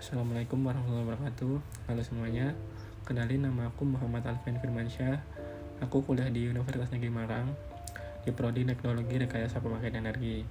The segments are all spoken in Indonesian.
Assalamualaikum warahmatullahi wabarakatuh. Halo semuanya, kenalin nama aku Muhammad Alfian Firmansyah. Aku kuliah di Universitas Negeri Malang di Prodi Teknologi Rekayasa Pemakaian Energi.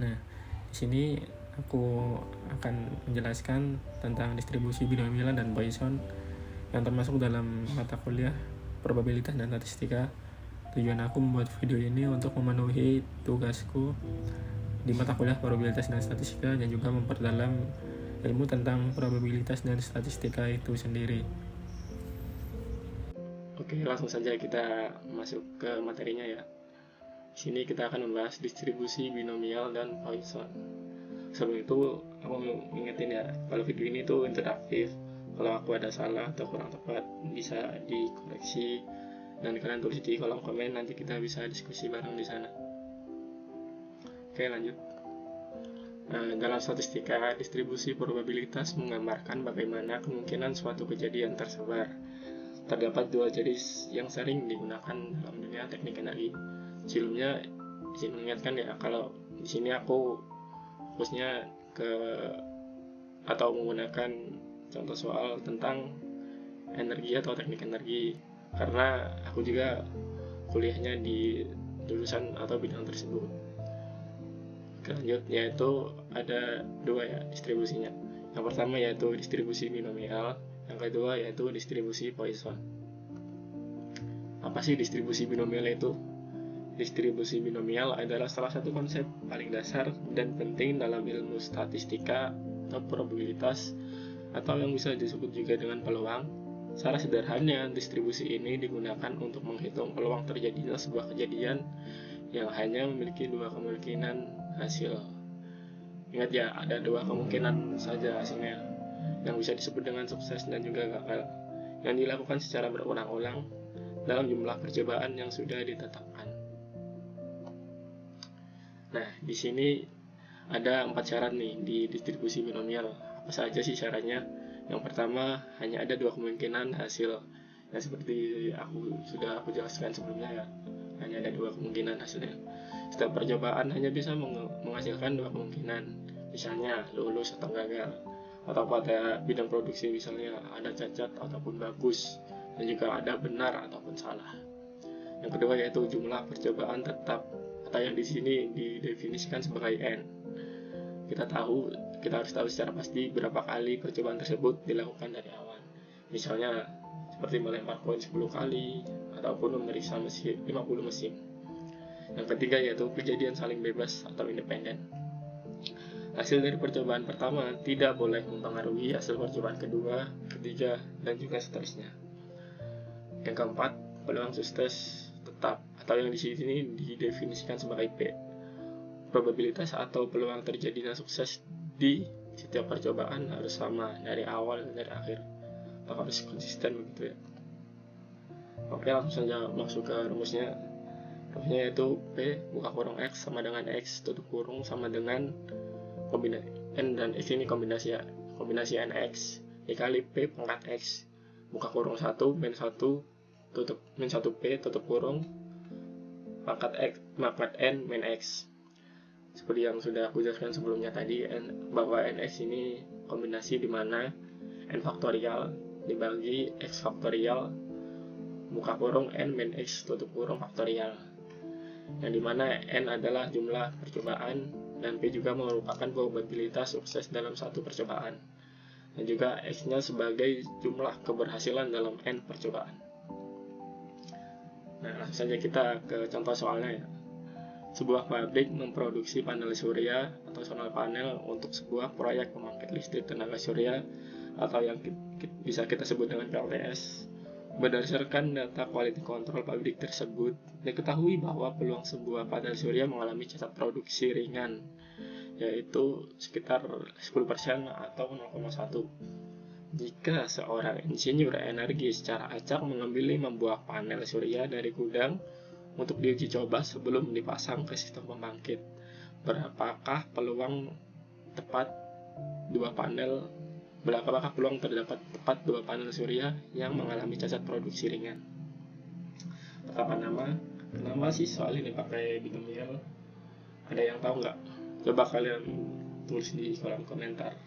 Nah, di sini aku akan menjelaskan tentang distribusi binomial dan Poisson yang termasuk dalam mata kuliah probabilitas dan statistika. Tujuan aku membuat video ini untuk memenuhi tugasku di mata kuliah probabilitas dan statistika dan juga memperdalam ilmu tentang probabilitas dan statistika itu sendiri. Oke, langsung saja kita masuk ke materinya ya. Di sini kita akan membahas distribusi binomial dan Poisson. Sebelum itu, aku mau ingetin ya, kalau video ini tuh interaktif. Kalau aku ada salah atau kurang tepat, bisa dikoreksi dan kalian tulis di kolom komen, nanti kita bisa diskusi bareng di sana. Oke, lanjut. Dalam statistika, distribusi probabilitas menggambarkan bagaimana kemungkinan suatu kejadian tersebar. Terdapat dua jenis yang sering digunakan dalam dunia teknik energi. Sebelumnya, izin mengingatkan ya, kalau di sini aku fokusnya ke atau menggunakan contoh soal tentang energi atau teknik energi, karena aku juga kuliahnya di jurusan atau bidang tersebut. Lanjut, yaitu ada dua ya distribusinya. Yang pertama yaitu distribusi binomial, yang kedua yaitu distribusi Poisson. Apa sih distribusi binomial itu? Distribusi binomial adalah salah satu konsep paling dasar dan penting dalam ilmu statistika atau probabilitas, atau yang bisa disebut juga dengan peluang. Secara sederhana, distribusi ini digunakan untuk menghitung peluang terjadinya sebuah kejadian yang hanya memiliki dua kemungkinan hasil. Ingat ya, ada dua kemungkinan saja hasilnya, yang bisa disebut dengan sukses dan juga gagal, yang dilakukan secara berulang-ulang dalam jumlah percobaan yang sudah ditetapkan. Nah, di sini ada 4 syarat nih di distribusi binomial. Apa saja sih syaratnya? Yang pertama, hanya ada dua kemungkinan hasil. Nah, seperti sudah aku jelaskan sebelumnya ya, hanya ada dua kemungkinan hasilnya. Setiap percobaan hanya bisa menghasilkan dua kemungkinan, misalnya lulus atau gagal, atau pada bidang produksi misalnya ada cacat ataupun bagus, dan juga ada benar ataupun salah. Yang kedua yaitu jumlah percobaan tetap, atau yang di sini didefinisikan sebagai N. Kita harus tahu secara pasti berapa kali percobaan tersebut dilakukan dari awal. Misalnya seperti melempar koin 10 kali ataupun memeriksa 50 mesin. Yang ketiga yaitu kejadian saling bebas atau independen. Hasil dari percobaan pertama tidak boleh mempengaruhi hasil percobaan kedua, ketiga, dan juga seterusnya. Yang keempat, peluang sukses tetap, atau yang di sini didefinisikan sebagai P. Probabilitas atau peluang terjadinya sukses di setiap percobaan harus sama dari awal dan dari akhir, atau harus konsisten begitu ya. Oke, langsung saja masuk ke rumusnya. Rumusnya yaitu P buka kurung X sama dengan X tutup kurung sama dengan kombinasi N dan X ini kombinasi NX dikali P pangkat X buka kurung 1 min 1 tutup min 1 P tutup kurung pangkat N min X. Seperti yang sudah aku jelaskan sebelumnya tadi, bahwa NX ini kombinasi di mana N faktorial dibagi X faktorial buka kurung N min X tutup kurung faktorial, yang dimana N adalah jumlah percobaan dan P juga merupakan probabilitas sukses dalam satu percobaan, dan juga X-nya sebagai jumlah keberhasilan dalam N percobaan. Nah, langsung saja kita ke contoh soalnya ya. Sebuah pabrik memproduksi panel surya atau solar panel untuk sebuah proyek pembangkit listrik tenaga surya atau yang bisa kita sebut dengan PLTS. Berdasarkan data quality control pabrik tersebut, diketahui bahwa peluang sebuah panel surya mengalami cacat produksi ringan, yaitu sekitar 10% atau 0,1. Jika seorang insinyur energi secara acak mengambil 5 buah panel surya dari gudang untuk diuji coba sebelum dipasang ke sistem pembangkit, berapakah peluang terdapat tepat dua panel surya yang mengalami cacat produksi ringan? Kenapa sih soal ini pakai binomial? Ada yang tahu nggak? Coba kalian tulis di kolom komentar.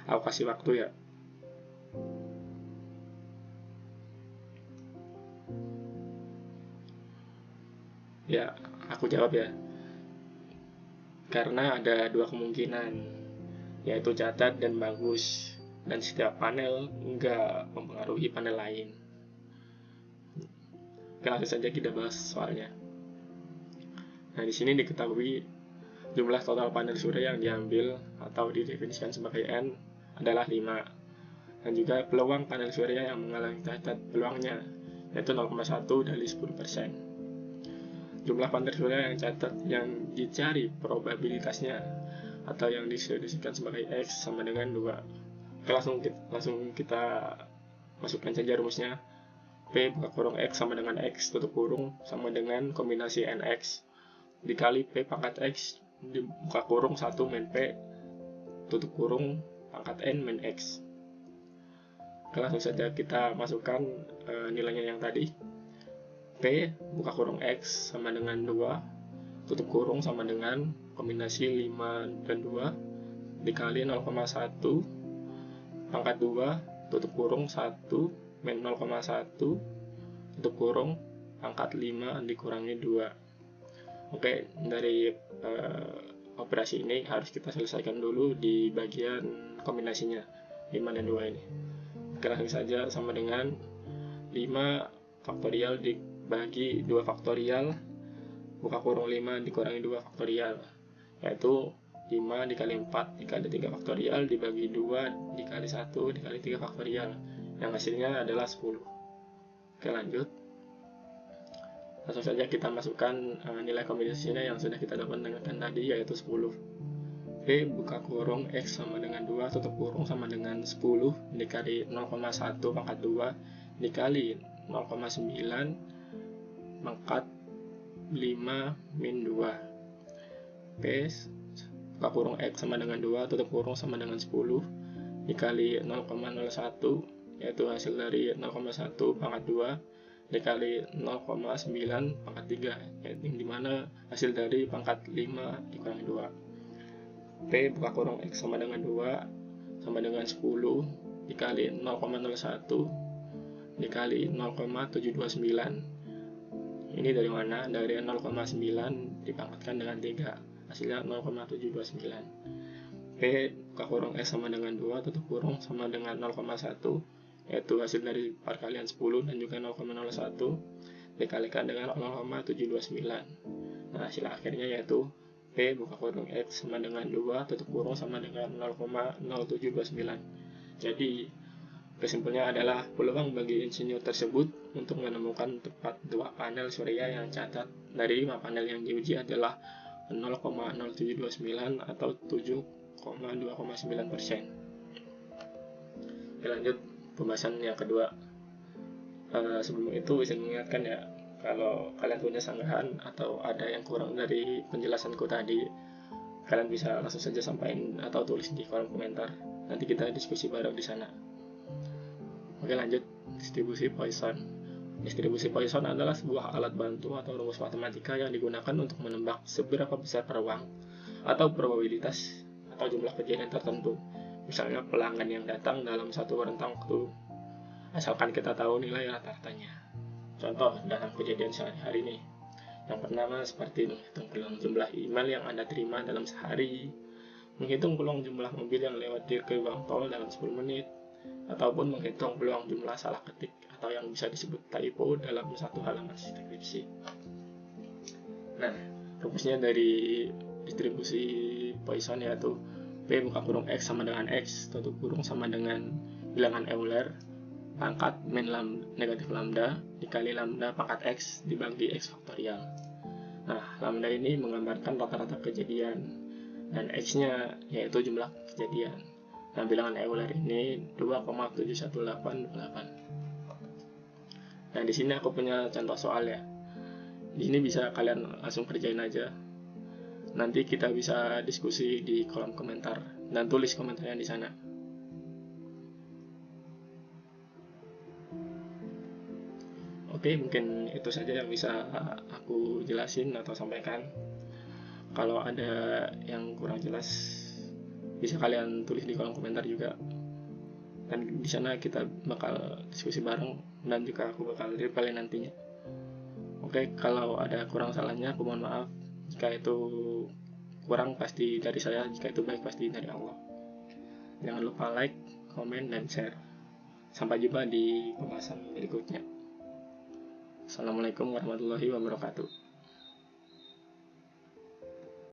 Aku kasih waktu ya. Ya, aku jawab ya. Karena ada dua kemungkinan, yaitu catat dan bagus, dan setiap panel nggak mempengaruhi panel lain. Oke, langsung saja kita bahas soalnya. Nah, di sini diketahui jumlah total panel surya yang diambil atau didefinisikan sebagai N adalah 5. Dan juga peluang panel surya yang mengalami cacat peluangnya yaitu 0,1 dari 10%. Jumlah panel surya yang catat yang dicari probabilitasnya atau yang didefinisikan sebagai X sama dengan 2. Oke, langsung kita masukkan saja rumusnya. P buka kurung X sama dengan X tutup kurung sama dengan kombinasi NX dikali P pangkat X buka kurung 1 min P tutup kurung pangkat N min X. Oke, langsung saja kita masukkan nilainya yang tadi. P buka kurung X sama dengan 2 tutup kurung sama dengan kombinasi 5 dan 2 dikali 0,1 pangkat 2 tutup kurung 1 min 0,1 tutup kurung pangkat 5 dikurangi 2. Oke, dari operasi ini harus kita selesaikan dulu di bagian kombinasinya 5 dan 2 ini. Oke, langsung saja sama dengan 5 faktorial dibagi 2 faktorial buka kurung 5 dikurangi 2 faktorial, yaitu 5 dikali 4 dikali 3 faktorial dibagi 2 dikali 1 dikali 3 faktorial, yang hasilnya adalah 10. Oke, lanjut. Langsung saja kita masukkan nilai kombinasinya yang sudah kita dapatkan tadi, yaitu 10. P buka kurung X sama dengan 2 tutup kurung sama dengan 10 dikali 0,1 pangkat 2 dikali 0,9 pangkat 5 min 2. P buka kurung X sama dengan 2 tutup kurung sama dengan 10 dikali 0,01 yaitu hasil dari 0,1 pangkat 2 dikali 0,9 pangkat 3, yaitu dimana hasil dari pangkat 5 dikurangi 2. P buka kurung X sama dengan 2 sama dengan 10 dikali 0,01 dikali 0,729. Ini dari mana? Dari 0,9 dipangkatkan dengan 3, hasilnya 0,729. P buka kurung X sama dengan 2 tutup kurung sama dengan 0,1, yaitu hasil dari perkalian 10 dan juga 0,01 dikalikan dengan 0,729. Nah, hasil akhirnya yaitu P buka kurung X sama dengan 2 tutup kurung sama dengan 0,0729. Jadi kesimpulannya adalah peluang bagi insinyur tersebut untuk menemukan tepat 2 panel surya yang catat dari 5 panel yang diuji adalah 0,0729 atau 7,2,9%. Lanjut pembahasan yang kedua. Sebelum itu izin mengingatkan ya, kalau kalian punya sanggahan atau ada yang kurang dari penjelasanku tadi, kalian bisa langsung saja sampaikan atau tulis di kolom komentar. Nanti kita diskusi bareng di sana. Oke, lanjut. Distribusi Poisson. Distribusi Poisson adalah sebuah alat bantu atau rumus matematika yang digunakan untuk menebak seberapa besar peluang atau probabilitas atau jumlah kejadian tertentu. Misalnya pelanggan yang datang dalam satu rentang waktu, asalkan kita tahu nilai rata-ratanya. Contoh dalam kejadian sehari-hari ini. Yang pertama seperti menghitung peluang jumlah email yang Anda terima dalam sehari, menghitung peluang jumlah mobil yang lewat di gerbang tol dalam 10 menit, ataupun menghitung peluang jumlah salah ketik atau yang bisa disebut typo dalam satu halaman skripsi. Nah, rumusnya dari distribusi Poisson yaitu P buka kurung X sama dengan X tutup kurung sama dengan bilangan Euler pangkat min negatif lambda dikali lambda pangkat X dibagi X faktorial. Nah, lambda ini menggambarkan rata-rata kejadian dan X-nya yaitu jumlah kejadian. Nah, bilangan Euler ini 2,7188. Nah, di sini aku punya contoh soal ya. Di sini bisa kalian langsung kerjain aja. Nanti kita bisa diskusi di kolom komentar dan tulis komentarnya di sana. Oke, mungkin itu saja yang bisa aku jelasin atau sampaikan. Kalau ada yang kurang jelas, bisa kalian tulis di kolom komentar juga, dan di sana kita bakal diskusi bareng dan juga aku bakal reply nantinya. Oke, kalau ada kurang salahnya aku mohon maaf. Jika itu kurang pasti dari saya, jika itu baik pasti dari Allah. Jangan lupa like, komen, dan share. Sampai jumpa di pembahasan berikutnya. Assalamualaikum warahmatullahi wabarakatuh.